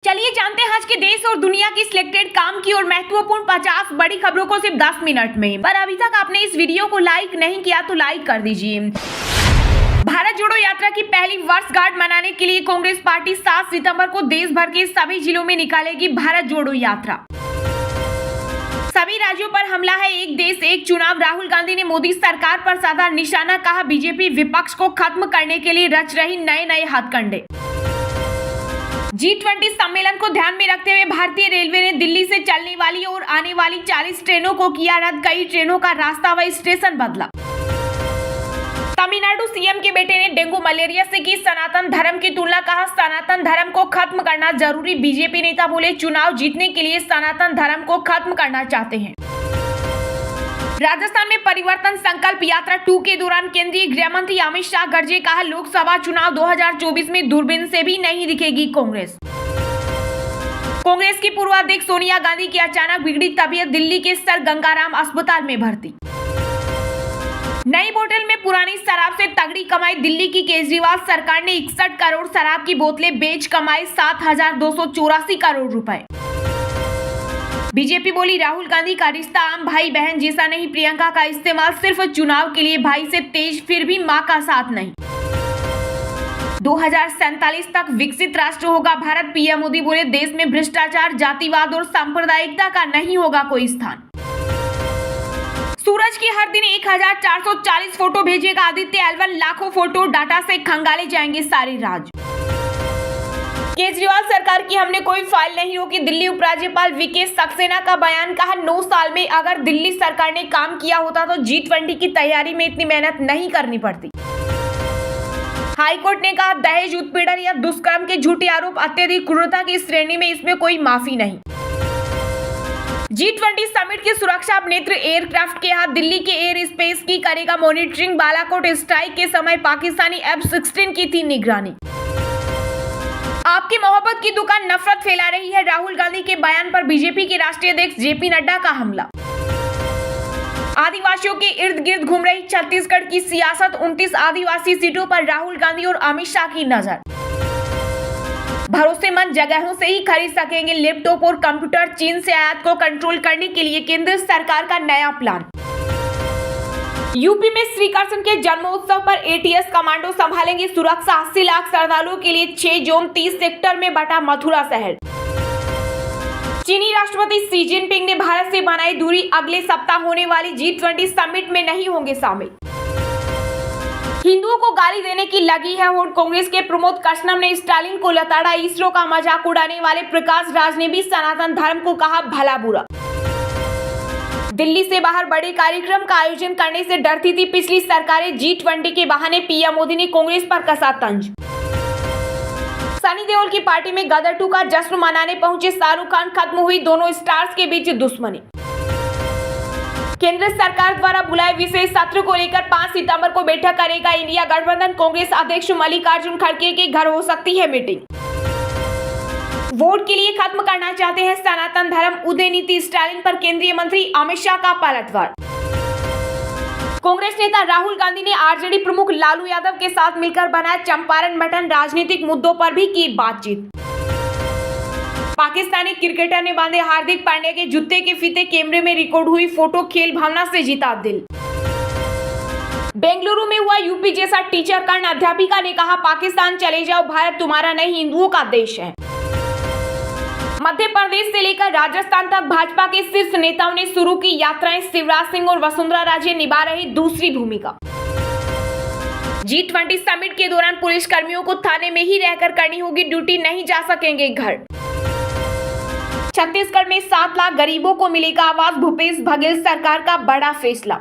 चलिए जानते हैं आज के देश और दुनिया की सिलेक्टेड काम की और महत्वपूर्ण 50 बड़ी खबरों को सिर्फ 10 मिनट में। पर अभी तक आपने इस वीडियो को लाइक नहीं किया तो लाइक कर दीजिए। भारत जोड़ो यात्रा की पहली वर्षगांठ मनाने के लिए कांग्रेस पार्टी 7 सितंबर को देश भर के सभी जिलों में निकालेगी भारत जोड़ो यात्रा। सभी राज्यों पर हमला है, एक देश एक चुनाव। राहुल गांधी ने मोदी सरकार पर साधा निशाना, कहा बीजेपी विपक्ष को खत्म करने के लिए रच रही नए हथकंडे। G20 सम्मेलन को ध्यान में रखते हुए भारतीय रेलवे ने दिल्ली से चलने वाली और आने वाली 40 ट्रेनों को किया रद्द। कई ट्रेनों का रास्ता व स्टेशन बदला। तमिलनाडु सीएम के बेटे ने डेंगू मलेरिया से की सनातन धर्म की तुलना, कहा सनातन धर्म को खत्म करना जरूरी। बीजेपी नेता बोले चुनाव जीतने के लिए सनातन धर्म को खत्म करना चाहते हैं। राजस्थान में परिवर्तन संकल्प यात्रा 2 के दौरान केंद्रीय गृह मंत्री अमित शाह गरजे, कहा लोकसभा चुनाव 2024 में दूरबीन से भी नहीं दिखेगी कांग्रेस। कांग्रेस की पूर्व अध्यक्ष सोनिया गांधी की अचानक बिगड़ी तबीयत, दिल्ली के सर गंगाराम अस्पताल में भर्ती। नई बोतल में पुरानी शराब से तगड़ी कमाई, दिल्ली की केजरीवाल सरकार ने 61 करोड़ शराब की बोतलें बेच कमाई 7,284 करोड़ रुपए। बीजेपी बोली राहुल गांधी का रिश्ता आम भाई बहन जैसा नहीं, प्रियंका का इस्तेमाल सिर्फ चुनाव के लिए, भाई से तेज फिर भी मां का साथ नहीं। 2047 तक विकसित राष्ट्र होगा भारत, पीएम मोदी बोले देश में भ्रष्टाचार, जातिवाद और सांप्रदायिकता का नहीं होगा कोई स्थान। सूरज की हर दिन 1440 फोटो भेजेगा आदित्य एल1, लाखों फोटो डाटा से खंगाले जाएंगे सारे राज्य। केजरीवाल सरकार की हमने कोई फाइल नहीं रोकी, दिल्ली उपराज्यपाल वीके सक्सेना का बयान, कहा 9 साल में अगर दिल्ली सरकार ने काम किया होता तो G20 की तैयारी में इतनी मेहनत नहीं करनी पड़ती। हाईकोर्ट ने कहा दहेज उत्पीड़न या दुष्कर्म के झूठे आरोप अत्यधिक क्रूरता की श्रेणी में, इसमें कोई माफी नहीं। G20 समिट की सुरक्षा अब नेत्र एयरक्राफ्ट के हाथ, दिल्ली के एयर स्पेस की करेगा मॉनिटरिंग। बालाकोट स्ट्राइक के समय पाकिस्तानी F-16 की थी निगरानी। आपकी मोहब्बत की दुकान नफरत फैला रही है, राहुल गांधी के बयान पर बीजेपी के राष्ट्रीय अध्यक्ष जेपी नड्डा का हमला। आदिवासियों के इर्द गिर्द घूम रही छत्तीसगढ़ की सियासत, 29 आदिवासी सीटों पर राहुल गांधी और अमित शाह की नजर। भरोसेमंद जगहों से ही खरीद सकेंगे लैपटॉप और कंप्यूटर, चीन से आयात को कंट्रोल करने के लिए केंद्र सरकार का नया प्लान। यूपी में श्री कृष्ण के जन्मोत्सव पर एटीएस कमांडो संभालेंगे सुरक्षा, 80 लाख श्रद्धालुओं के लिए 6 जोन, 30 सेक्टर में बटा मथुरा शहर। चीनी राष्ट्रपति शी जिनपिंग ने भारत से बनाई दूरी, अगले सप्ताह होने वाली G20 समिट में नहीं होंगे शामिल। हिंदुओं को गाली देने की लगी है होड़, कांग्रेस के प्रमोद कृष्णम ने स्टालिन को लताड़ा, इसरो का मजाक उड़ाने वाले प्रकाश राज ने भी सनातन धर्म को कहा भला बुरा। दिल्ली से बाहर बड़े कार्यक्रम का आयोजन करने से डरती थी पिछली सरकारें, G20 के बहाने पीएम मोदी ने कांग्रेस पर कसा तंज। सनी देओल की पार्टी में गदर 2 का जश्न मनाने पहुंचे शाहरुख खान, खत्म हुई दोनों स्टार्स के बीच दुश्मनी। केंद्र सरकार द्वारा बुलाए विशेष सत्र को लेकर 5 सितंबर को बैठक करेगा इंडिया गठबंधन, कांग्रेस अध्यक्ष मल्लिकार्जुन खड़गे के घर हो सकती है मीटिंग। वोट के लिए खत्म करना चाहते हैं सनातन धर्म, उदयनीति स्टालिन पर केंद्रीय मंत्री अमित शाह का पलटवार। कांग्रेस नेता राहुल गांधी ने आरजेडी प्रमुख लालू यादव के साथ मिलकर बनाया चंपारण मटन, राजनीतिक मुद्दों पर भी की बातचीत। पाकिस्तानी क्रिकेटर ने बांधे हार्दिक पांड्या के जूते के फीते, कैमरे में रिकॉर्ड हुई फोटो, खेल भावना से जीता दिल। बेंगलुरु में हुआ यूपी जैसा टीचर कांड, अध्यापिका ने कहा पाकिस्तान चले जाओ, भारत तुम्हारा नहीं हिंदुओं का देश है। मध्य प्रदेश से लेकर राजस्थान तक भाजपा के शीर्ष नेताओं ने शुरू की यात्राएं, शिवराज सिंह और वसुंधरा राजे निभा रही दूसरी भूमिका। G20 समिट के दौरान पुलिस कर्मियों को थाने में ही रहकर करनी होगी ड्यूटी, नहीं जा सकेंगे घर। छत्तीसगढ़ में 7 लाख गरीबों को मिलेगा आवास, भूपेश बघेल सरकार का बड़ा फैसला।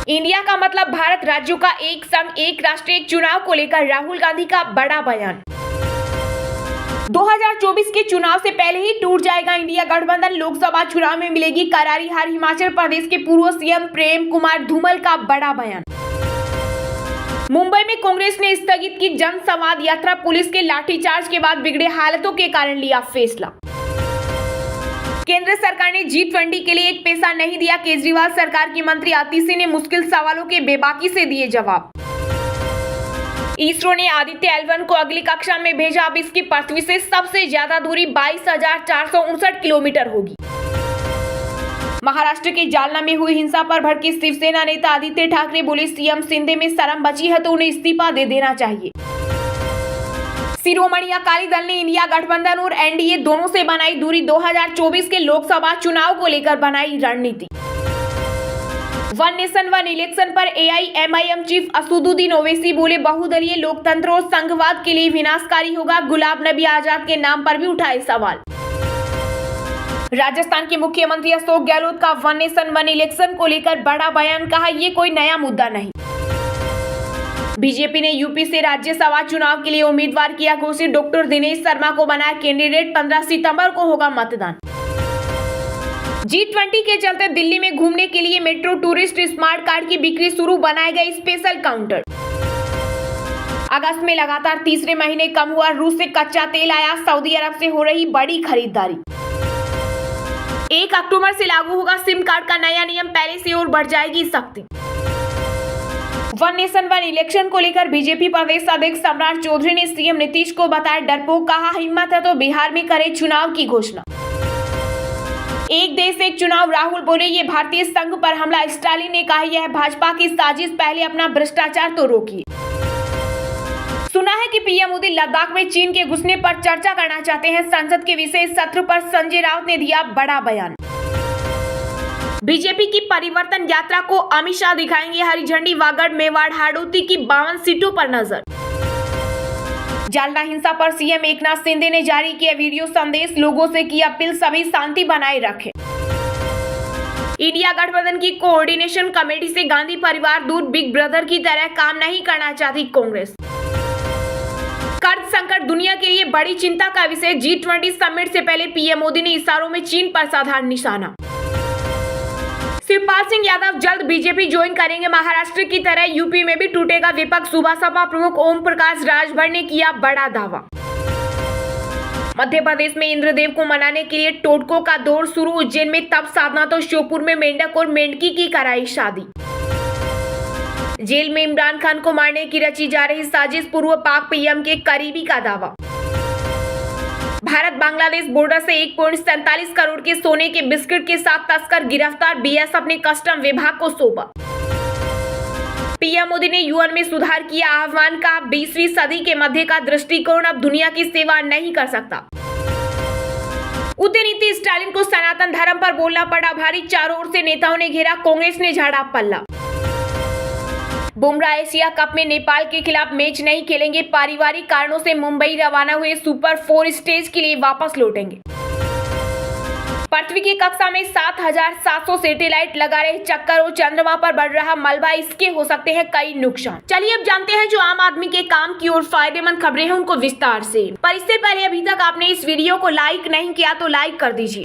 इंडिया का मतलब भारत, राज्यों का एक संघ एक राष्ट्र एक चुनाव को लेकर राहुल गांधी का बड़ा बयान। 2024 के चुनाव से पहले ही टूट जाएगा इंडिया गठबंधन, लोकसभा चुनाव में मिलेगी करारी हार, हिमाचल प्रदेश के पूर्व सीएम प्रेम कुमार धूमल का बड़ा बयान। मुंबई में कांग्रेस ने स्थगित की जन संवाद यात्रा, पुलिस के लाठीचार्ज के बाद बिगड़े हालातों के कारण लिया फैसला। केंद्र सरकार ने G20 के लिए एक पैसा नहीं दिया, केजरीवाल सरकार की मंत्री आतिशी ने मुश्किल सवालों के बेबाकी से दिए जवाब। इसरो ने आदित्य L1 को अगली कक्षा में भेजा। अब इसकी पृथ्वी से सबसे ज्यादा दूरी 22,459 किलोमीटर होगी। महाराष्ट्र के जालना में हुई हिंसा पर भड़के शिवसेना नेता आदित्य ठाकरे बोले, सीएम शिंदे में शर्म बची है तो उन्हें इस्तीफा दे देना चाहिए। शिरोमणि अकाली दल ने इंडिया गठबंधन और एनडीए दोनों से बनाई दूरी। 2024 के लोकसभा चुनाव को लेकर बनाई रणनीति। वन नेशन वन इलेक्शन पर AIMIM चीफ असदुद्दीन ओवैसी बोले, बहुदलीय लोकतंत्र और संघवाद के लिए विनाशकारी होगा। गुलाम नबी आजाद के नाम पर भी उठाए सवाल। राजस्थान के मुख्यमंत्री अशोक गहलोत का वन नेशन वन इलेक्शन को लेकर बड़ा बयान, कहा ये कोई नया मुद्दा नहीं। बीजेपी ने यूपी से राज्यसभा चुनाव के लिए उम्मीदवार किया घोषित। डॉक्टर दिनेश शर्मा को बनाया कैंडिडेट। 15 सितंबर को होगा मतदान। G20 के चलते दिल्ली में घूमने के लिए मेट्रो टूरिस्ट स्मार्ट कार्ड की बिक्री शुरू, बनाए गए स्पेशल काउंटर। अगस्त में लगातार तीसरे महीने कम हुआ रूस से कच्चा तेल आयात। सऊदी अरब से हो रही बड़ी खरीदारी। 1 अक्टूबर से लागू होगा सिम कार्ड का नया नियम, पहले से और बढ़ जाएगी सख्ती। वन नेशन वन इलेक्शन को लेकर बीजेपी प्रदेश अध्यक्ष सम्राट चौधरी ने सीएम नीतीश को बताया डरपोक, कहा हिम्मत है तो बिहार में करे चुनाव की घोषणा। एक देश एक चुनाव, राहुल बोले ये भारतीय संघ पर हमला। स्टालिन ने कहा यह भाजपा की साजिश, पहले अपना भ्रष्टाचार तो रोकिए। सुना है कि पीएम मोदी लद्दाख में चीन के घुसने पर चर्चा करना चाहते हैं। संसद के विशेष सत्र पर संजय राउत ने दिया बड़ा बयान। बीजेपी की परिवर्तन यात्रा को अमित शाह दिखाएंगे हरी झंडी। वागड़, मेवाड़, हाड़ौती की 52 सीटों पर नजर। जालना हिंसा पर सीएम एकनाथ शिंदे ने जारी किया वीडियो संदेश, लोगों से की अपील सभी शांति बनाए रखें। इंडिया गठबंधन की कोऑर्डिनेशन कमेटी से गांधी परिवार दूर, बिग ब्रदर की तरह काम नहीं करना चाहती कांग्रेस। कर्ज संकट दुनिया के लिए बड़ी चिंता का विषय। G20 समिट से पहले पीएम मोदी ने इशारों में चीन पर साधा निशाना। शिवपाल सिंह यादव जल्द बीजेपी ज्वाइन करेंगे। महाराष्ट्र की तरह यूपी में भी टूटेगा विपक्ष। सुबह सपा प्रमुख ओम प्रकाश राजभर ने किया बड़ा दावा। मध्य प्रदेश में इंद्रदेव को मनाने के लिए टोटकों का दौर शुरू। उज्जैन में तप साधना तो श्योपुर में मेंढक और मेंढकी की कराई शादी। जेल में इमरान खान को मारने की रची जा रही साजिश, पूर्व पाक पीएम के करीबी का दावा। भारत बांग्लादेश बॉर्डर से 1.47 करोड़ के सोने के बिस्किट के साथ तस्कर गिरफ्तार। बीएसएफ ने कस्टम विभाग को सौंपा। पीएम मोदी ने यूएन में सुधार किया आह्वान, का 20वीं सदी के मध्य का दृष्टिकोण अब दुनिया की सेवा नहीं कर सकता। उदयनिधि स्टालिन को सनातन धर्म पर बोलना पड़ा भारी। चारों ओर से नेताओं ने घेरा, कांग्रेस ने झाड़ा पल्ला। बुमराह एशिया कप में नेपाल के खिलाफ मैच नहीं खेलेंगे। पारिवारिक कारणों से मुंबई रवाना हुए। सुपर 4 स्टेज के लिए वापस लौटेंगे। पृथ्वी की कक्षा में 7,700 सैटेलाइट लगा रहे चक्कर और चंद्रमा पर बढ़ रहा मलबा, इसके हो सकते हैं कई नुकसान। चलिए अब जानते हैं जो आम आदमी के काम की और फायदेमंद खबरें हैं उनको विस्तार से। पर इससे पहले अभी तक आपने इस वीडियो को लाइक नहीं किया तो लाइक कर दीजिए।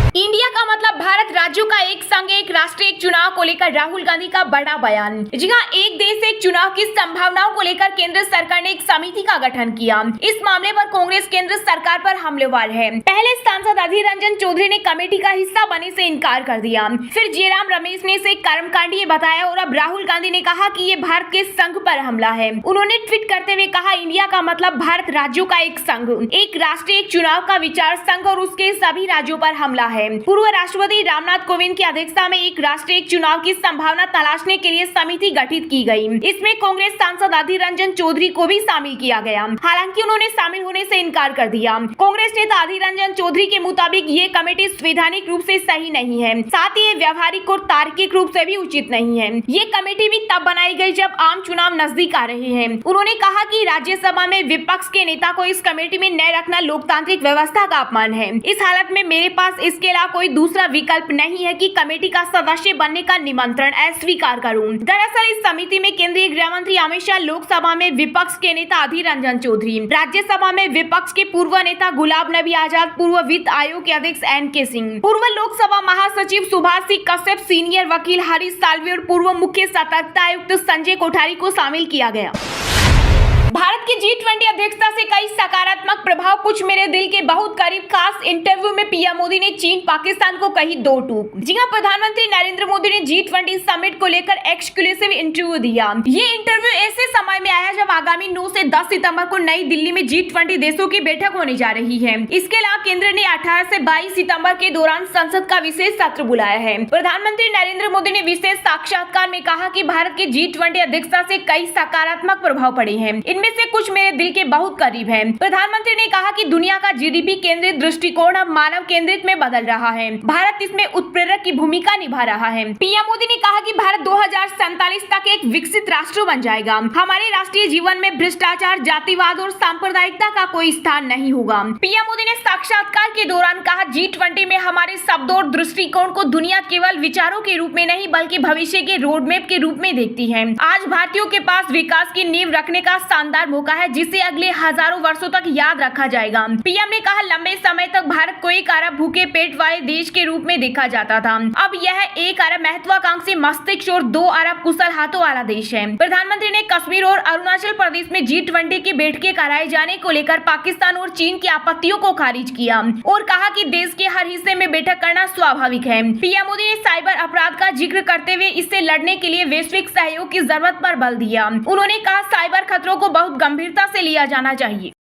इंडिया का मतलब भारत राज्यों का एक संघ, एक राष्ट्र, एक चुनाव को लेकर राहुल गांधी का बड़ा बयान। जी हां, एक देश एक चुनाव की संभावनाओं को लेकर केंद्र सरकार ने एक समिति का गठन किया। इस मामले पर कांग्रेस केंद्र सरकार पर हमलेवार है। पहले सांसद अधीर रंजन चौधरी ने कमेटी का हिस्सा बनने से इनकार कर दिया। फिर जयराम रमेश ने इसे कर्मकांडीय बताया और अब राहुल गांधी ने कहा कि ये भारत के संघ पर हमला है। उन्होंने ट्वीट करते हुए कहा, इंडिया का मतलब भारत राज्यों का एक संघ, एक राष्ट्र, एक चुनाव का विचार संघ और उसके सभी राज्यों पर हमला है। पूर्व राष्ट्रपति रामनाथ कोविंद की अध्यक्षता में एक राष्ट्र एक चुनाव की संभावना तलाशने के लिए समिति गठित की गई। इसमें कांग्रेस सांसद अधीर रंजन चौधरी को भी शामिल किया गया, हालांकि उन्होंने शामिल होने से इनकार कर दिया। कांग्रेस नेता अधीर रंजन चौधरी के मुताबिक ये कमेटी संवैधानिक रूप से सही नहीं है, साथ ही ये व्यवहारिक और तार्किक रूप से भी उचित नहीं है। ये कमेटी भी तब बनाई गई जब आम चुनाव नजदीक आ रहे हैं। उन्होंने कहा कि राज्यसभा में विपक्ष के नेता को इस कमेटी में न रखना लोकतांत्रिक व्यवस्था का अपमान है। इस हालत में मेरे पास इसके अलावा कोई दूसरा विकल्प नहीं है कि कमेटी का सदस्य बनने का निमंत्रण अस्वीकार करूं। दरअसल इस समिति में केंद्रीय गृह मंत्री अमित शाह, लोकसभा में विपक्ष के नेता अधीर रंजन चौधरी, राज्यसभा में विपक्ष के पूर्व नेता गुलाम नबी आजाद, पूर्व वित्त आयोग के अध्यक्ष NK सिंह, पूर्व लोकसभा महासचिव सुभाष सिंह कश्यप, सीनियर वकील हरीश साल्वे और पूर्व मुख्य सतर्कता आयुक्त संजय कोठारी को शामिल किया गया। भारत की G20 अध्यक्षता से कई सकारात्मक प्रभाव, कुछ मेरे दिल के बहुत करीब। खास इंटरव्यू में पीएम मोदी ने चीन पाकिस्तान को कही दो टूक। जी हां, प्रधानमंत्री नरेंद्र मोदी ने G20 समिट को लेकर एक्सक्लूसिव इंटरव्यू दिया। ये इंटरव्यू ऐसे समय में आया जब आगामी 9 से 10 सितंबर को नई दिल्ली में G20 देशों की बैठक होने जा रही है। इसके अलावा केंद्र ने 18 से 22 सितंबर के दौरान संसद का विशेष सत्र बुलाया है। प्रधानमंत्री नरेंद्र मोदी ने विशेष साक्षात्कार में कहा कि भारत की G20 अध्यक्षता से कई सकारात्मक प्रभाव पड़े हैं। इनमें से कुछ मेरे दिल के बहुत करीब हैं। प्रधानमंत्री ने कहा कि दुनिया का जीडीपी केंद्रित दृष्टिकोण अब मानव केंद्रित में बदल रहा है। भारत इसमें उत्प्रेरक की भूमिका निभा रहा है। पीएम मोदी ने कहा कि भारत 2047 तक एक विकसित राष्ट्र बन जाएगा। हमारे राष्ट्रीय जीवन में भ्रष्टाचार, जातिवाद और सांप्रदायिकता का कोई स्थान नहीं होगा। पीएम मोदी ने साक्षात्कार के दौरान कहा, G20 में हमारे शब्दों और दृष्टिकोण को दुनिया केवल विचारों के रूप में नहीं बल्कि भविष्य के रोड मैप के रूप में देखती है। आज भारतीयों के पास विकास की नींव रखने का शानदार मौका है जिसे अगले हजारों वर्षों तक याद रखा जाएगा। पीएम ने कहा, लंबे समय तक भारत को एक अरब भूखे पेट वाले देश के रूप में देखा जाता था। अब यह 1 अरब महत्वाकांक्षी मस्तिष्क और 2 अरब कुशल हाथों वाला देश है। प्रधानमंत्री ने कश्मीर और अरुणाचल प्रदेश में G20 की बैठकें कराए जाने को लेकर पाकिस्तान और चीन की आपत्तियों को खारिज किया और कहा कि देश के हर हिस्से में बैठक करना स्वाभाविक है। पीएम मोदी ने साइबर अपराध का जिक्र करते हुए इससे लड़ने के लिए वैश्विक सहयोग की जरूरत पर बल दिया। उन्होंने कहा, साइबर खतरों को बहुत गंभीरता से लिया जाना चाहिए।